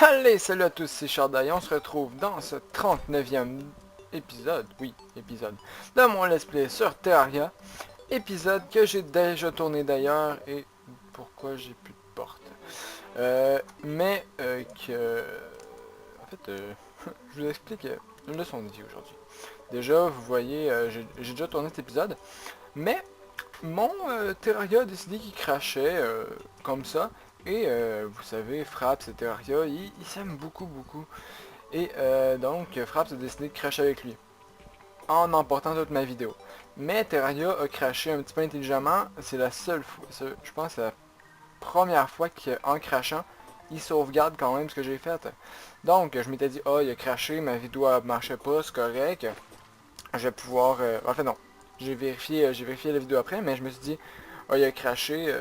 Allez, salut à tous, c'est Chardaille, on se retrouve dans ce 39e épisode, oui, épisode, de mon let's play sur Terraria, épisode que j'ai déjà tourné d'ailleurs, et pourquoi j'ai plus de porte. En fait, je vous explique une leçon de vie aujourd'hui. Déjà, vous voyez, j'ai déjà tourné cet épisode, mais mon Terraria a décidé qu'il crachait comme ça. Et vous savez, Fraps et Terraria, ils s'aiment beaucoup, beaucoup. Et donc, Fraps a décidé de cracher avec lui, en emportant toute ma vidéo. Mais Terraria a craché un petit peu intelligemment, c'est la seule fois, je pense que c'est la première fois qu'en crachant, il sauvegarde quand même ce que j'ai fait. Donc, je m'étais dit, oh, il a craché, ma vidéo ne marchait pas, c'est correct. Je vais pouvoir... en fait, non. J'ai vérifié la vidéo après, mais je me suis dit, oh, il a craché,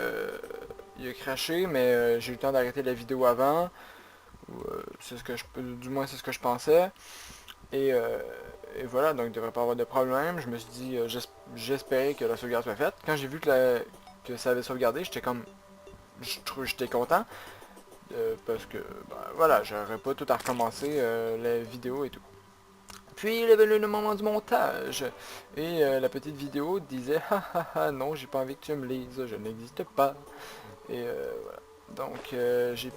mais j'ai eu le temps d'arrêter la vidéo avant. C'est ce que du moins, c'est ce que je pensais. Et, euh, et voilà, donc il ne devrait pas avoir de problème. Je me suis dit, j'espérais que la sauvegarde soit faite. Quand j'ai vu que ça avait sauvegardé, j'étais comme... J'étais content. Parce que, bah, voilà, j'aurais pas tout à recommencer la vidéo et tout. Puis il est venu le moment du montage. Et la petite vidéo disait non, j'ai pas envie que tu me lises, je n'existe pas. Et voilà. Donc j'ai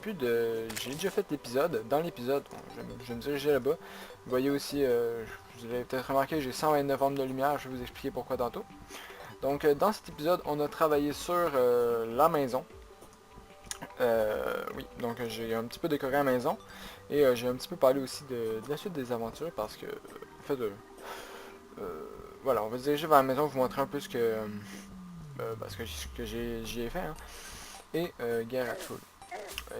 déjà fait l'épisode. Dans l'épisode, bon, je me dirigeais là-bas. Vous voyez aussi, vous avez peut-être remarqué, j'ai 129 formes de lumière, je vais vous expliquer pourquoi tantôt. Donc dans cet épisode, on a travaillé sur la maison. Oui, donc j'ai un petit peu décoré la maison. Et j'ai un petit peu parlé aussi de la suite des aventures parce que, en fait, voilà, on va se diriger vers la maison, vous montrer un peu ce que j'y ai fait. Hein. Et guerre à Troll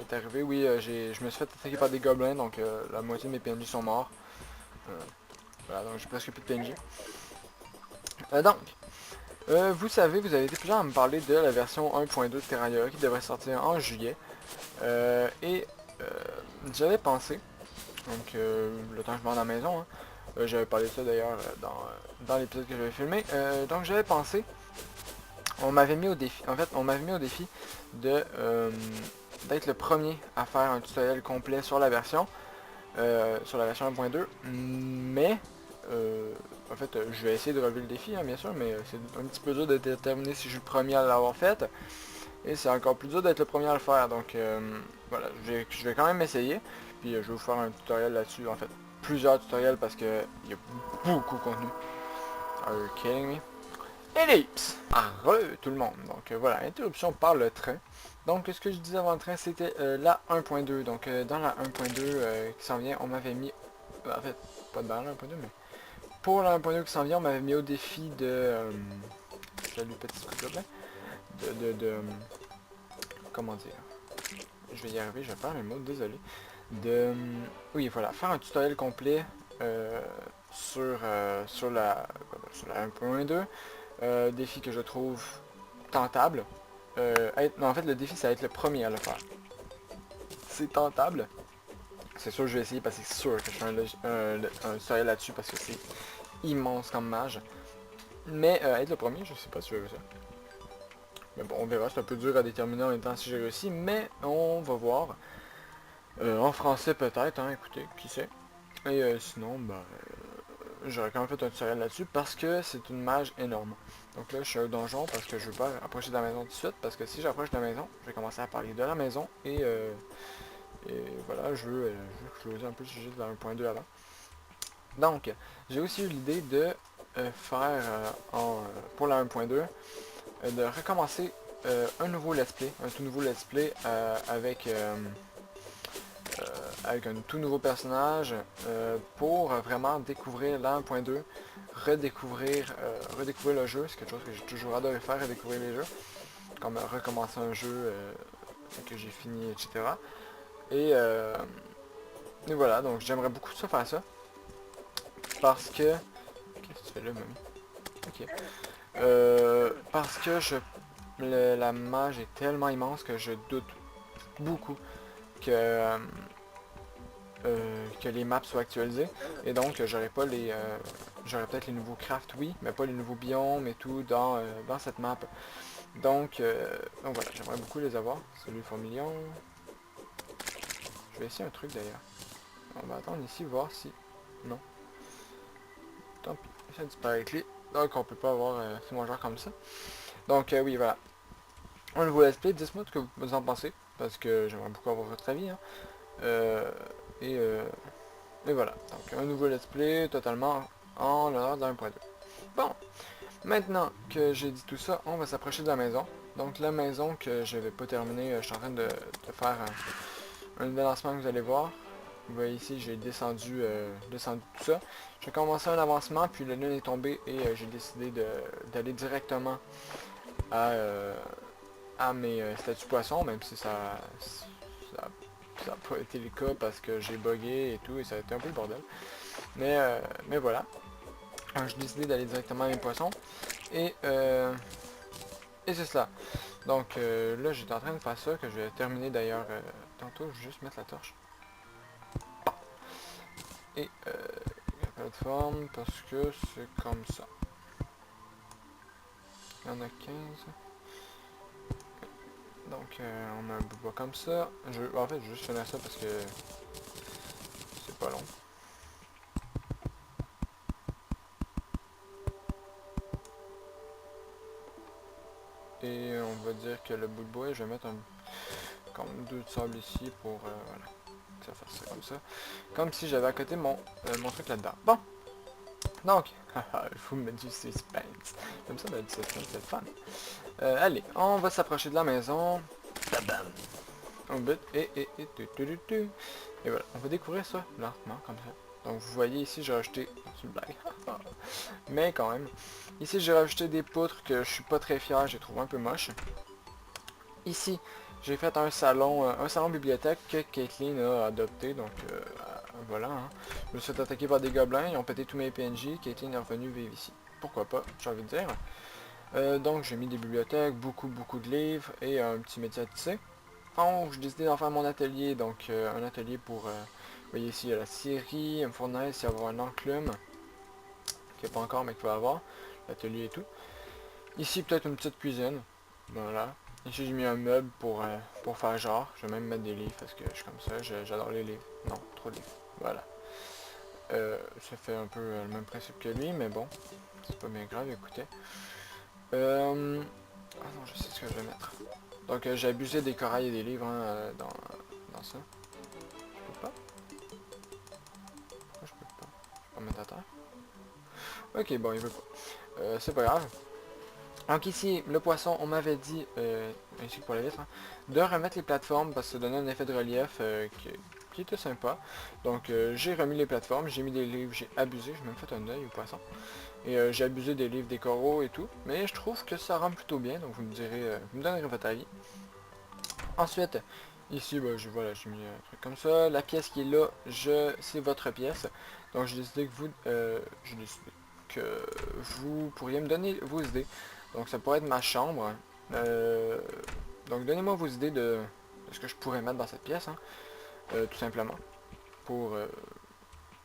est arrivé, oui, je me suis fait attaquer par des gobelins, donc la moitié de mes PNJ sont morts. Euh, voilà, donc j'ai presque plus de PNJ. Vous savez, vous avez été plusieurs à me parler de la version 1.2 de Terraria qui devrait sortir en juillet. Et j'avais pensé, donc le temps que je me rende à la maison, hein, j'avais parlé de ça d'ailleurs dans l'épisode que j'avais filmé. Donc j'avais pensé, on m'avait mis au défi, en fait on m'avait mis au défi de d'être le premier à faire un tutoriel complet sur la version 1.2, mais en fait je vais essayer de relever le défi hein, bien sûr, mais c'est un petit peu dur de déterminer si je suis le premier à l'avoir fait, et c'est encore plus dur d'être le premier à le faire, donc voilà, je vais quand même essayer, puis je vais vous faire un tutoriel là-dessus, en fait plusieurs tutoriels parce que il y a beaucoup de contenu. Are you kidding me? Ellipse! Tout le monde. Donc voilà, interruption par le train. Donc ce que je disais avant le train, c'était la 1.2. Donc dans la 1.2 qui s'en vient, on m'avait mis... en fait, pas dans la 1.2, mais pour la 1.2 qui s'en vient, on m'avait mis au défi de... salut petit gobelin. Comment dire? Je vais y arriver, je vais faire un mot, désolé. Oui, voilà, faire un tutoriel complet sur la 1.2. Défi que je trouve tentable. Non, en fait, le défi, ça va être le premier à le faire. C'est tentable. C'est sûr que je vais essayer parce que c'est sûr que je fais un tutoriel là-dessus parce que c'est immense comme mage. Mais être le premier, je sais pas si je vais réussir. Mais bon, on verra, c'est un peu dur à déterminer en même temps si j'ai réussi, mais on va voir. En français peut-être, hein, écoutez, qui sait. Et sinon, bah, j'aurais quand même fait un tutoriel là-dessus parce que c'est une mage énorme. Donc là, je suis au donjon parce que je veux pas approcher de la maison tout de suite, parce que si j'approche de la maison, je vais commencer à parler de la maison, et voilà, je veux un peu le sujet de la 1.2 avant. Donc, j'ai aussi eu l'idée de faire, pour la 1.2, de recommencer un nouveau let's play, un tout nouveau let's play avec un tout nouveau personnage pour vraiment découvrir la 1.2, redécouvrir le jeu, c'est quelque chose que j'ai toujours adoré faire, redécouvrir les jeux, comme recommencer un jeu que j'ai fini, etc. Et, euh, et voilà, donc j'aimerais beaucoup ça faire ça, parce que... Qu'est-ce que tu fais là, mamie? Ok. Parce que la mage est tellement immense que je doute beaucoup que les maps soient actualisées. Et donc, j'aurais peut-être les nouveaux crafts, oui, mais pas les nouveaux biomes et tout dans cette map. Donc voilà, j'aimerais beaucoup les avoir. Salut Formilion. vais essayer un truc d'ailleurs. On va attendre ici, voir si... Non. Tant pis, ça disparaît avec lui. Donc on peut pas avoir ce mangeur comme ça. Donc oui, voilà. Un nouveau let's play, dites-moi ce que vous en pensez. Parce que j'aimerais beaucoup avoir votre avis. Hein. Euh, et, euh, et voilà. Donc un nouveau let's play totalement en l'honneur de 1.2. Bon, maintenant que j'ai dit tout ça, on va s'approcher de la maison. Donc la maison que je vais pas terminer, je suis en train de faire un nouvel lancement que vous allez voir. Vous voyez ici, j'ai descendu tout ça. J'ai commencé un avancement, puis le lune est tombé et j'ai décidé d'aller directement à mes statues poissons, même si ça n'a pas été le cas parce que j'ai bugué et tout, et ça a été un peu le bordel. Mais voilà. Alors, j'ai décidé d'aller directement à mes poissons. Et, et c'est cela. Donc là, j'étais en train de faire ça, que je vais terminer d'ailleurs tantôt. Je vais juste mettre la torche. Et la plateforme, parce que c'est comme ça. Il y en a 15. Donc on met un bout de bois comme ça. En fait, je vais juste finir ça parce que c'est pas long. Et on va dire que le bout de bois, je vais mettre comme 2 de sable ici pour voilà, que ça fasse ça comme ça. Comme si j'avais à côté mon truc là-dedans. Bon, donc, il faut me mettre du suspense. Comme ça, du suspense, c'est fun. Allez, on va s'approcher de la maison. Bam. On bute et voilà, on va découvrir ça lentement comme ça. Donc vous voyez ici j'ai rajouté, c'est une blague, mais quand même. Ici j'ai rajouté des poutres que je suis pas très fier, j'ai trouvé un peu moche. Ici j'ai fait un salon bibliothèque que Caitlyn a adopté, donc voilà. Hein. Je me suis fait attaquer par des gobelins, ils ont pété tous mes PNJ, Caitlyn est revenue vivre ici. Pourquoi pas, j'ai envie de dire. Donc j'ai mis des bibliothèques, beaucoup de livres et un petit métier à tisser. J'ai décidé d'en faire mon atelier, donc un atelier pour, vous voyez ici il y a la scierie, une fournaise, il va y avoir un enclume, qui n'est pas encore mais qu'il va avoir, l'atelier et tout. Ici peut-être une petite cuisine, voilà. Ici j'ai mis un meuble pour faire genre, je vais même mettre des livres parce que je suis comme ça, j'adore les livres, non, trop de livres, voilà. Ça fait un peu le même principe que lui, mais bon, c'est pas bien grave, écoutez. Ah non, je sais ce que je vais mettre. Donc j'ai abusé des corails et des livres hein, dans ça. Je peux pas? Pourquoi je peux pas? Je peux pas mettre à terre? Ok, bon, il veut pas. C'est pas grave. Donc ici, le poisson, on m'avait dit, ainsi que pour la vitre, hein, de remettre les plateformes parce que ça donnait un effet de relief qui était sympa. Donc j'ai remis les plateformes, j'ai mis des livres, j'ai abusé, j'ai même fait un œil au poisson. Et j'ai abusé des livres, des coraux et tout. Mais je trouve que ça rend plutôt bien, donc vous me direz, vous me donnerez votre avis. Ensuite, ici, bah, voilà, j'ai mis un truc comme ça. La pièce qui est là, c'est votre pièce. Donc j'ai décidé que vous pourriez me donner vos idées. Donc ça pourrait être ma chambre. Euh, donc donnez-moi vos idées de ce que je pourrais mettre dans cette pièce, hein, tout simplement. Pour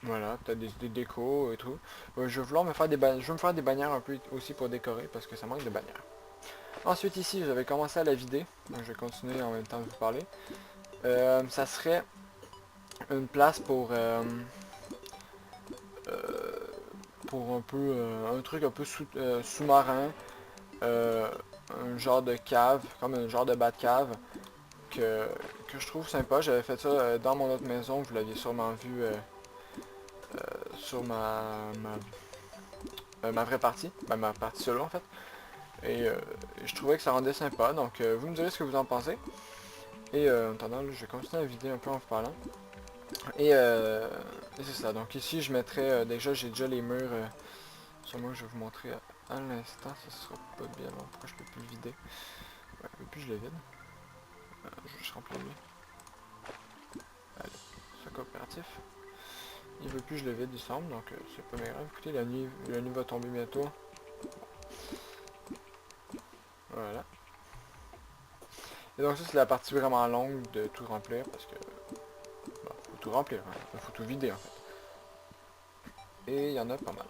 voilà, peut-être des idées de déco et tout. Je vais vouloir me faire je vais me faire des bannières un peu aussi pour décorer parce que ça manque de bannières. Ensuite ici, j'avais commencé à la vider, donc je vais continuer en même temps de vous parler. Ça serait une place pour un peu un truc un peu sous-marin, un genre de cave, comme un genre de bas de cave que je trouve sympa. J'avais fait ça dans mon autre maison, vous l'aviez sûrement vu sur ma vraie partie, ma partie solo en fait. Et je trouvais que ça rendait sympa, donc vous me direz ce que vous en pensez. Et en attendant, là, je vais continuer à vider un peu en vous parlant. Et, et c'est ça, donc ici je mettrai, j'ai déjà les murs, sur moi je vais vous montrer à l'instant, ça sera pas bien long, pourquoi je peux plus le vider. Ouais, et puis je le vide, je vais juste remplir lui. Allez, c'est coopératif. Il veut plus je le vide il semble, donc c'est pas bien grave. Écoutez, la nuit va tomber bientôt. Voilà. Et donc ça c'est la partie vraiment longue de tout remplir, parce que, bon, faut tout remplir, hein. Faut tout vider en fait. Et il y en a pas mal.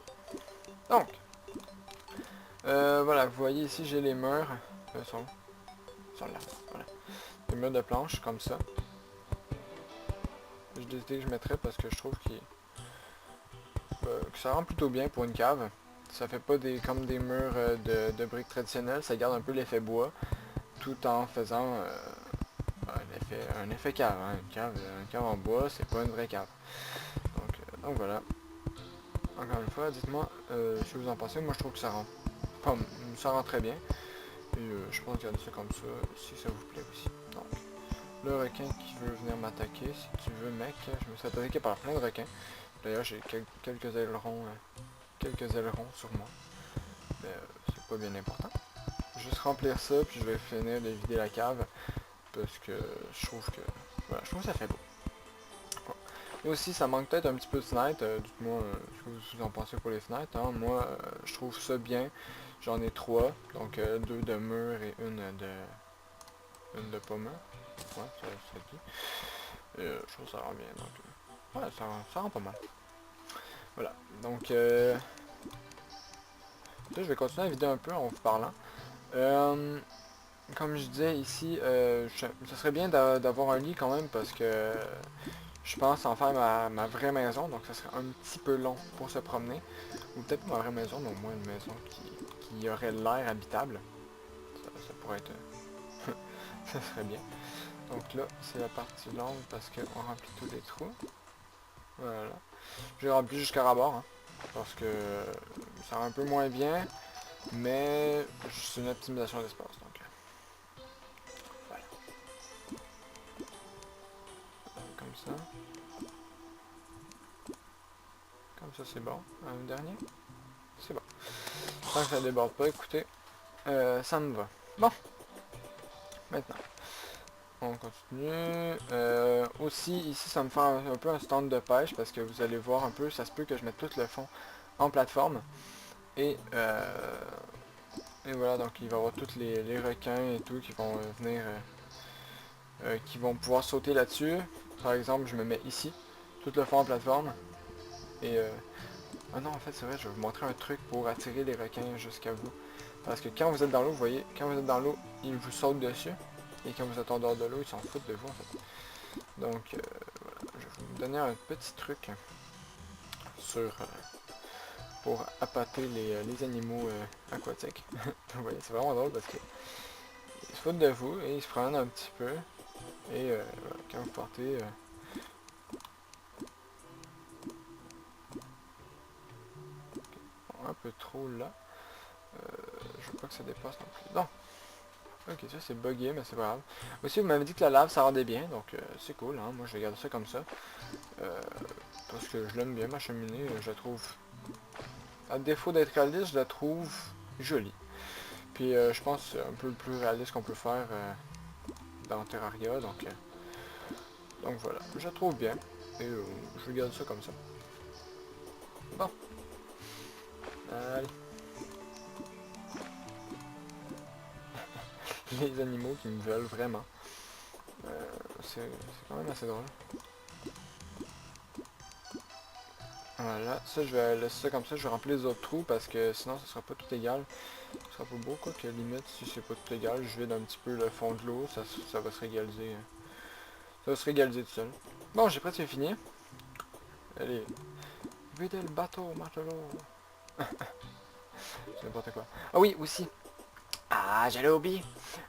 Donc, voilà, vous voyez ici j'ai les murs, sont là, voilà. Les murs de planche, comme ça. décidé que je mettrais parce que je trouve que ça rend plutôt bien pour une cave. Ça fait pas comme des murs de briques traditionnelles, ça garde un peu l'effet bois, tout en faisant un effet cave. Hein. Une cave en bois, c'est pas une vraie cave. Donc voilà. Encore une fois, dites-moi ce que vous en pensez. Moi je trouve que ça rend très bien. Et je pense garder ça comme ça, si ça vous plaît aussi. Donc, le requin qui veut venir m'attaquer, si tu veux mec, je me suis attaqué par plein de requins. D'ailleurs j'ai quelques ailerons sur moi. Mais c'est pas bien important. Juste remplir ça, puis je vais finir de vider la cave. Parce que je trouve que. Voilà, je trouve que ça fait beau. Bon. Et aussi, ça manque peut-être un petit peu de fenêtres. Dites-moi ce que vous en pensez pour les fenêtres. Hein. Moi, je trouve ça bien. J'en ai 3. Donc 2 de mur et une de pas mur. Ouais, ça dit. Et je trouve que ça rend bien. Donc, ouais, ça rend pas mal. Voilà. Donc, là, je vais continuer à vider un peu en vous parlant. Comme je disais ici, ça serait bien d'avoir un lit quand même parce que je pense en faire ma vraie maison, donc ça serait un petit peu long pour se promener. Ou peut-être pas ma vraie maison, mais au moins une maison qui aurait l'air habitable. Ça pourrait être... ça serait bien. Donc là, c'est la partie longue parce qu'on remplit tous les trous. Voilà. J'ai rempli jusqu'à ras-bord, hein, parce que ça rend un peu moins bien, mais c'est une optimisation d'espace. Donc, voilà. Comme ça. Comme ça, c'est bon. Un dernier. C'est bon. Tant que ça déborde pas, écoutez, ça me va. Bon, maintenant, on continue. Aussi, ici, ça me fait un peu un stand de pêche, parce que vous allez voir un peu, ça se peut que je mette tout le fond en plateforme. Et, et voilà, donc il va y avoir tous les requins et tout qui vont venir, qui vont pouvoir sauter là-dessus. Par exemple, je me mets ici, tout le fond en plateforme. Et, ah non, en fait, c'est vrai, je vais vous montrer un truc pour attirer les requins jusqu'à vous. Parce que quand vous êtes dans l'eau, vous voyez, quand vous êtes dans l'eau, ils vous sautent dessus. Et quand vous êtes en dehors de l'eau, ils s'en foutent de vous, en fait. Donc, voilà, je vais vous donner un petit truc pour appâter les animaux aquatiques. Vous voyez, c'est vraiment drôle parce que ils se foutent de vous et ils se prennent un petit peu. Et voilà, quand vous partez... un peu trop là. Je veux pas que ça dépasse non plus. Non! Ok, ça c'est bugué, mais c'est pas grave. Aussi, vous m'avez dit que la lave, ça rendait bien, donc c'est cool, hein. Moi, je vais garder ça comme ça. Parce que je l'aime bien, ma cheminée, je la trouve... À défaut d'être réaliste, je la trouve jolie. Puis, je pense que c'est un peu le plus réaliste qu'on peut faire dans Terraria, donc voilà. Je la trouve bien, et je vais garder ça comme ça. Bon. Allez. Les animaux qui me veulent vraiment. C'est quand même assez drôle. Voilà, ça je vais laisser ça comme ça, je vais remplir les autres trous parce que sinon ça sera pas tout égal. Ça sera pas beau, quoi que limite si c'est pas tout égal, je vide un petit peu le fond de l'eau, ça va se régaliser. Ça va se régaliser tout seul. Bon, j'ai presque fini. Allez, videz le bateau, matelot. C'est n'importe quoi. Ah oui, aussi. Ah, j'allais oublier.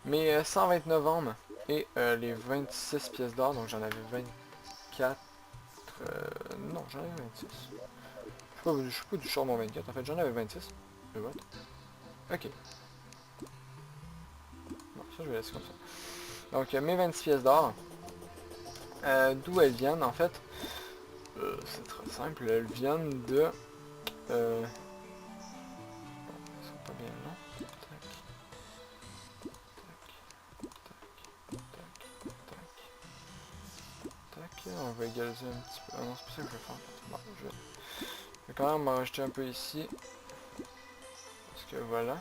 Mes 129 âmes et les 26 pièces d'or, donc j'en avais 24. Non, j'en avais 26. Je suis pas du charbon 24, en fait, j'en avais 26. Le vote. Ok. Non, ça je vais laisser comme ça. Donc mes 26 pièces d'or, d'où elles viennent en fait, c'est très simple, elles viennent de... Bon, elles sont pas bien longs. Tac, on va égaliser un petit peu. Ah non, c'est pas ça que je vais faire. Bon, je vais quand même m'en rajouter un peu ici. Parce que voilà.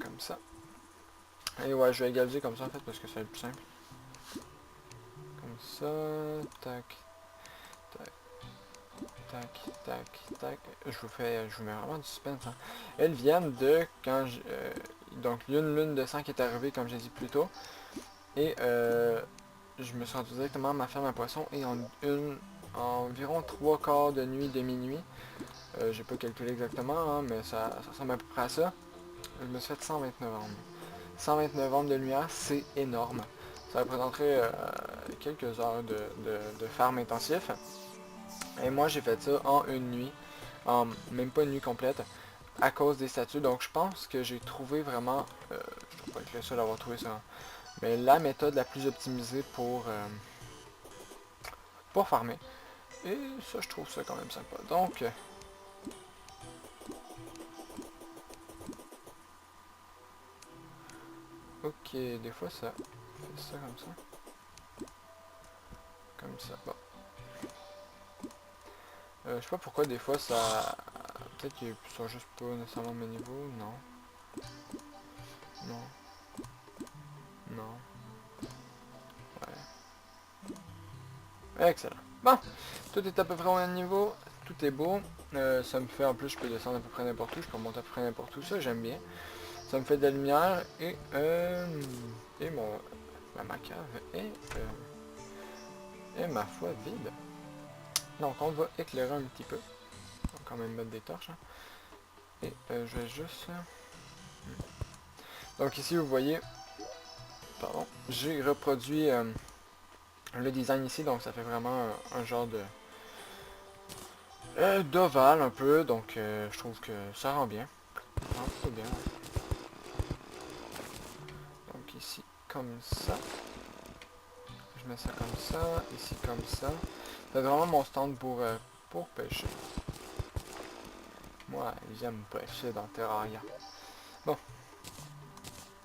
Comme ça. Et ouais, je vais égaliser comme ça en fait parce que c'est le plus simple. Comme ça, tac, tac, tac, tac, tac. Je vous mets vraiment du suspense. Hein. Elles viennent de quand donc une lune de sang qui est arrivée comme j'ai dit plus tôt. Et je me suis rendu directement à ma ferme à poissons et en environ 3 quarts de nuit, demi-nuit, j'ai pas calculé exactement, hein, mais ça ressemble à peu près à ça. Je me suis fait 129 ombres. 129 ombres de lumière, c'est énorme. Ça représenterait quelques heures de farm intensif. Et moi, j'ai fait ça en une nuit, en même pas une nuit complète, à cause des statues. Donc, je pense que j'ai trouvé vraiment, je ne trouve pas être le seul à avoir trouvé ça, hein, mais la méthode la plus optimisée pour farmer. Et ça, je trouve ça quand même sympa. Donc, ok, des fois ça fait ça comme ça. Comme ça, bon. Je sais pas pourquoi des fois ça... Peut-être qu'ils sont juste pas nécessairement au même niveau, non. Non. Non. Ouais. Excellent. Bon, tout est à peu près au même niveau, tout est beau. Ça me fait, en plus, je peux descendre à peu près n'importe où, je peux monter à peu près n'importe où, ça j'aime bien. Ça me fait de la lumière et ma cave est ma foi vide. Donc on va éclairer un petit peu. On va quand même mettre des torches. Hein. Et je vais juste... Donc ici vous voyez, pardon, j'ai reproduit le design ici, donc ça fait vraiment un genre de d'ovale un peu, donc je trouve que ça rend bien. Ça rend plutôt bien. Donc ici comme ça. Je mets ça comme ça, ici comme ça. C'est vraiment mon stand pour pêcher. Moi, j'aime pêcher dans Terraria. Bon.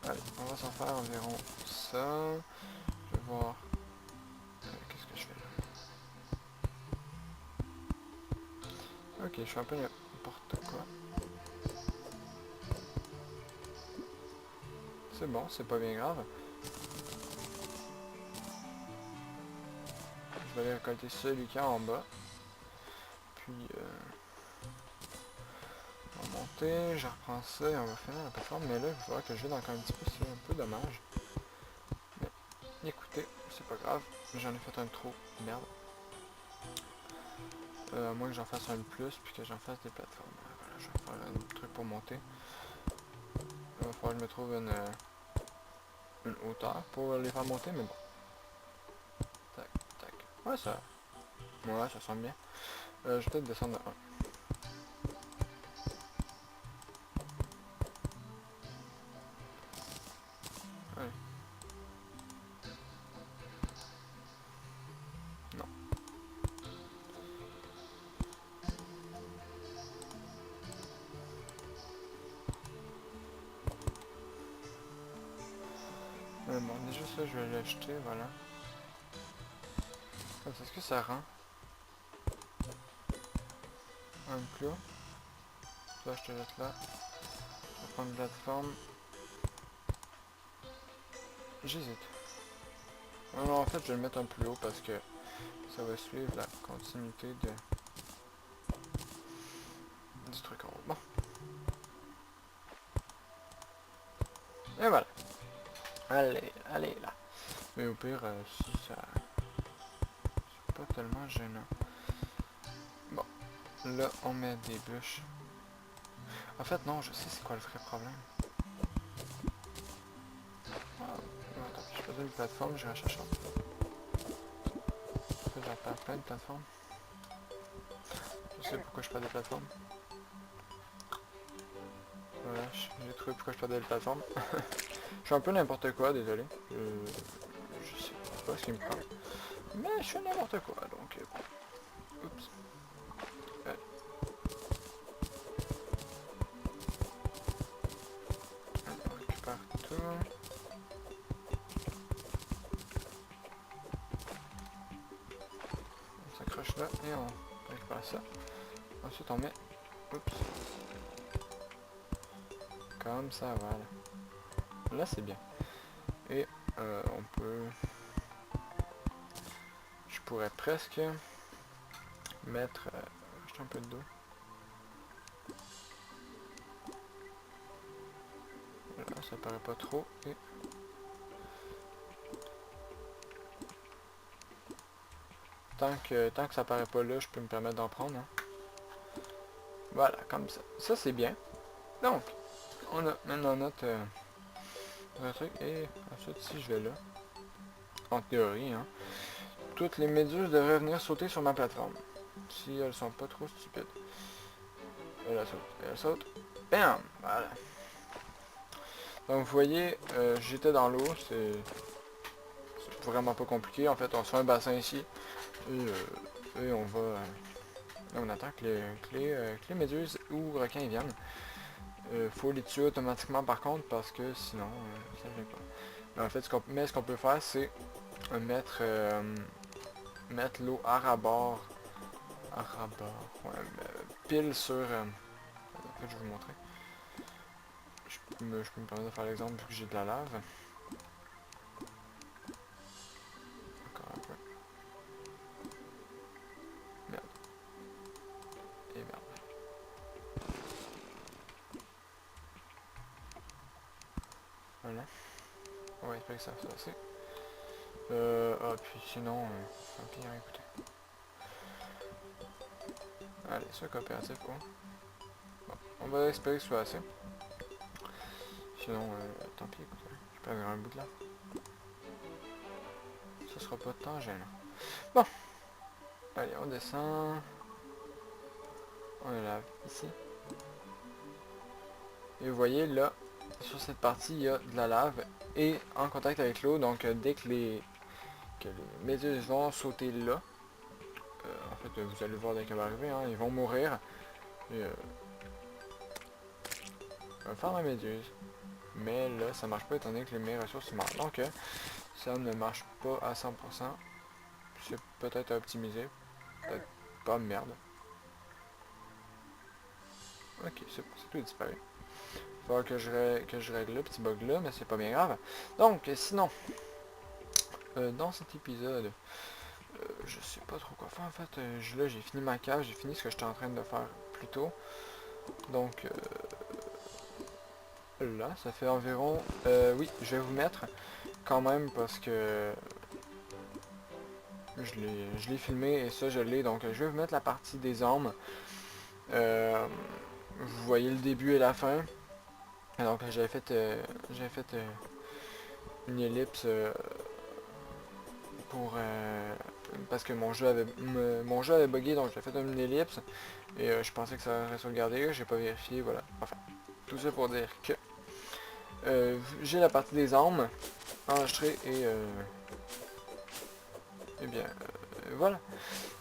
Allez, on va s'en faire environ ça. Je vais voir. Qu'est-ce que je fais là? Ok, je fais un peu n'importe quoi. C'est bon, c'est pas bien grave. Je vais aller récolter celui qui est en bas. Puis, on va monter, je reprends ça et on va finir la plateforme. Mais là, il va falloir que je vide encore un petit peu, c'est un peu dommage. Mais écoutez, c'est pas grave. J'en ai fait un trop. Merde. À moins que j'en fasse un de plus, puis que j'en fasse des plateformes. Voilà, je vais faire un truc pour monter. Il va falloir que je me trouve une hauteur pour les faire monter, mais bon. Tac, tac. Ouais, ça semble bien. Je vais peut-être descendre de 1. Allez. Non. Bon, déjà ça, je vais l'acheter, voilà. Est-ce que ça rend un clou? Toi, je te laisse là. Je vais prendre une plateforme. J'hésite. Alors, en fait, je vais le mettre un plus haut parce que ça va suivre la continuité du truc en haut. Bon. Et voilà. Allez, allez là. Mais au pire, si ça... C'est pas tellement gênant. Bon. Là, on met des bûches. En fait, non, je sais c'est quoi le vrai problème. Ah, attends, je faisais une plateforme, je vais chercher. En fait, j'en perds plein de plateformes. Je sais pourquoi je perds des plateformes. Voilà, j'ai trouvé pourquoi je perdais les plateformes. Je suis un peu n'importe quoi, désolé. Je sais pas ce qui me prend. Mais je fais n'importe quoi, donc... oups. On récupère tout. On s'accroche là et on récupère ça. Ensuite on met... oups. Comme ça, voilà. Là c'est bien. Et on peut... Je pourrais presque mettre... acheter un peu d'eau. Voilà, ça paraît pas trop. Et... tant que ça paraît pas là, je peux me permettre d'en prendre. Hein. Voilà, comme ça. Ça, c'est bien. Donc, on a maintenant notre truc. Et ensuite, si je vais là, en théorie, hein, toutes les méduses devraient venir sauter sur ma plateforme. Si elles sont pas trop stupides. Elle saute. Elle saute. Bam! Voilà. Donc, vous voyez, j'étais dans l'eau. C'est vraiment pas compliqué. En fait, on se fait un bassin ici. Et on va... on attend que les méduses ou requins viennent. Faut les tuer automatiquement par contre parce que sinon ça ne vient pas. Mais en fait ce qu'on peut faire c'est mettre l'eau à rabord. Ouais, pile sur... en fait je vais vous montrer. Je peux me permettre de faire l'exemple vu que j'ai de la lave. Encore un peu. Merde. Et merde. Voilà. On va espérer que ça soit assez. Puis sinon, tant pis, hein, écoutez. Allez, ça coopératif, quoi. Bon, on va espérer que ce soit assez. Sinon, tant pis, écoutez. Je peux avoir un bout de là. Ça sera pas tant gênant. Bon. Allez, on descend. On est là, ici. Et vous voyez, là, sur cette partie, il y a de la lave et en contact avec l'eau. Donc, dès que les méduses vont sauter là, en fait, vous allez voir dès qu'elle va arriver, hein, ils vont mourir. Et, on va faire la méduse. Mais là, ça marche pas étant donné que mes ressources meurent. Donc, ça ne marche pas à 100%. C'est peut-être à optimiser. Peut-être pas, merde. Ok, c'est tout disparu. Il va falloir que je règle le petit bug là, mais c'est pas bien grave. Donc, sinon, dans cet épisode, je sais pas trop quoi faire en fait. Là, j'ai fini ma cave, j'ai fini ce que j'étais en train de faire plus tôt. Donc, là, ça fait environ... oui, je vais vous mettre quand même parce que je l'ai filmé et ça, je l'ai. Donc, je vais vous mettre la partie des armes. Vous voyez le début et la fin. Et donc, j'avais fait une ellipse pour... parce que mon jeu avait bugué, donc j'ai fait une ellipse. Et je pensais que ça aurait sauvegardé, j'ai pas vérifié, voilà. Enfin, tout ça pour dire que... j'ai la partie des armes enregistrée et bien voilà.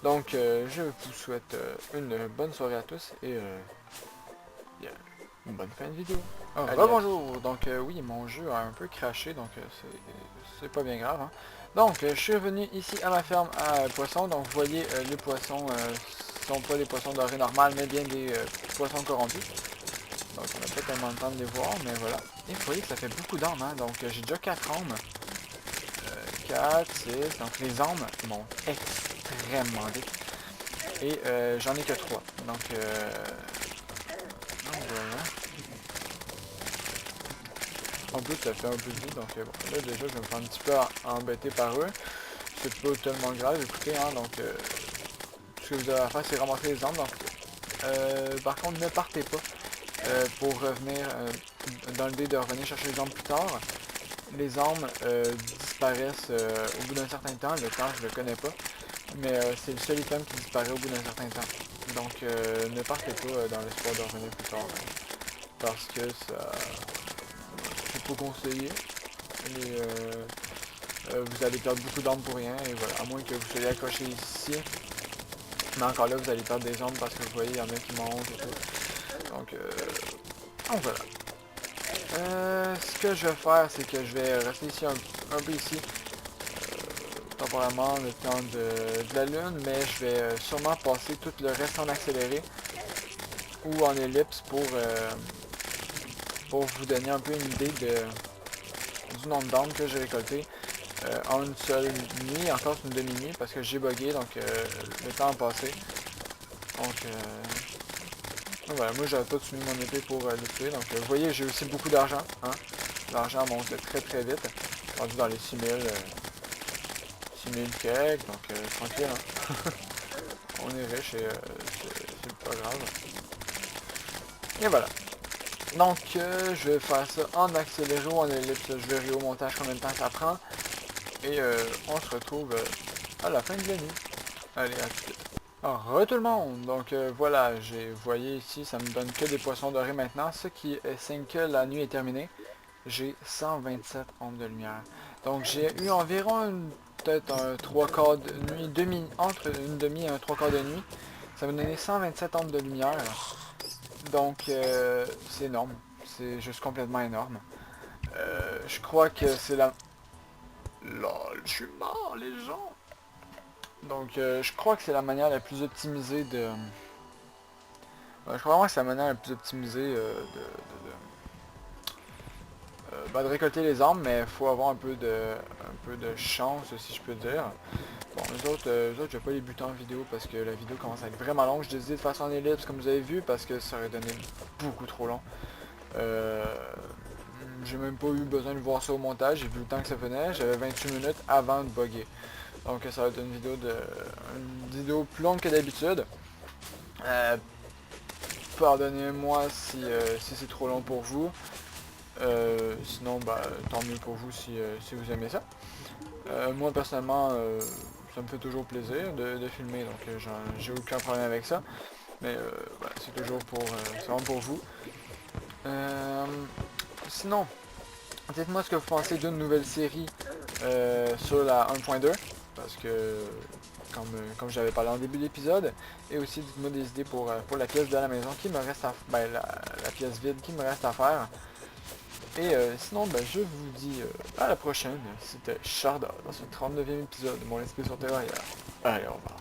Donc je vous souhaite une bonne soirée à tous et bien, une bonne fin de vidéo. Bonjour. Donc oui, mon jeu a un peu craché, donc c'est pas bien grave. Hein. Donc je suis revenu ici à ma ferme à poissons. Donc vous voyez les poissons sont pas des poissons dorés normales, mais bien des poissons corrompus. Donc on n'a pas tellement le temps de les voir, mais voilà. Et vous voyez que ça fait beaucoup d'armes, hein. Donc j'ai déjà 4 armes. 4, 6, donc les armes montent extrêmement vite. Et j'en ai que 3. Donc voilà. En plus ça fait un peu de vie, donc bon, là déjà je vais me faire un petit peu embêter par eux. C'est pas tellement grave, écoutez, hein, donc ce que vous avez à faire c'est ramasser les armes. Donc par contre ne partez pas. Pour revenir dans l'idée de revenir chercher les armes plus tard. Les armes disparaissent au bout d'un certain temps. Le temps, je le connais pas. Mais c'est le seul item qui disparaît au bout d'un certain temps. Donc ne partez pas dans l'espoir de revenir plus tard. Parce que ça... c'est pas conseillé. Et vous allez perdre beaucoup d'armes pour rien. Et voilà, à moins que vous soyez accroché ici. Mais encore là, vous allez perdre des armes parce que vous voyez, il y en a qui mangent et tout. Donc voilà. Ce que je vais faire, c'est que je vais rester ici un peu ici. Temporairement le temps de la lune, mais je vais sûrement passer tout le reste en accéléré ou en ellipse pour vous donner un peu une idée du nombre d'armes que j'ai récolté en une seule nuit, encore une demi-nuit parce que j'ai bugué, donc le temps a passé. Donc voilà, moi j'avais pas soumis mon épée pour le tuer, donc vous voyez j'ai aussi beaucoup d'argent, hein? L'argent monte très très vite, rendu dans les 6000 6000 cake, donc tranquille, hein. On est riche et c'est pas grave. Et voilà. Donc je vais faire ça en accéléré ou en ellipse, je verrai au montage combien de temps ça prend. Et on se retrouve à la fin de la nuit. Allez, à tout de suite. Alors, tout le monde! Donc voilà, vous voyez ici, ça me donne que des poissons dorés maintenant, ce qui est signe que la nuit est terminée. J'ai 127 ombres de lumière. Donc j'ai eu environ peut-être un 3 quarts de nuit, entre une demi et un 3 quarts de nuit. Ça m'a donné 127 ombres de lumière. Donc c'est énorme. C'est juste complètement énorme. Je crois que c'est la... LOL, je suis mort les gens! Donc je crois que c'est la manière la plus optimisée de... je crois vraiment que c'est la manière la plus optimisée de récolter les arbres, mais il faut avoir un peu de chance, si je peux dire. Bon, les autres je vais pas les buter en vidéo parce que la vidéo commence à être vraiment longue. Je décide de faire ça en ellipse comme vous avez vu parce que ça aurait donné beaucoup trop long. J'ai même pas eu besoin de voir ça au montage, j'ai vu le temps que ça venait, j'avais 28 minutes avant de bugger. Donc ça va être une vidéo plus longue que d'habitude. Pardonnez-moi si c'est trop long pour vous. Sinon, bah, tant mieux pour vous si vous aimez ça. Moi, personnellement, ça me fait toujours plaisir de filmer, donc j'ai aucun problème avec ça. Mais voilà, c'est toujours c'est vraiment pour vous. Sinon, dites-moi ce que vous pensez d'une nouvelle série sur la 1.2, parce que, comme j'avais parlé en début d'épisode, et aussi dites-moi des idées pour la pièce de la maison qui me reste à la pièce vide qui me reste à faire. Et sinon, ben, je vous dis à la prochaine. C'était Sharda dans ce 39e épisode de mon esprit sur Terraria. Allez, au revoir.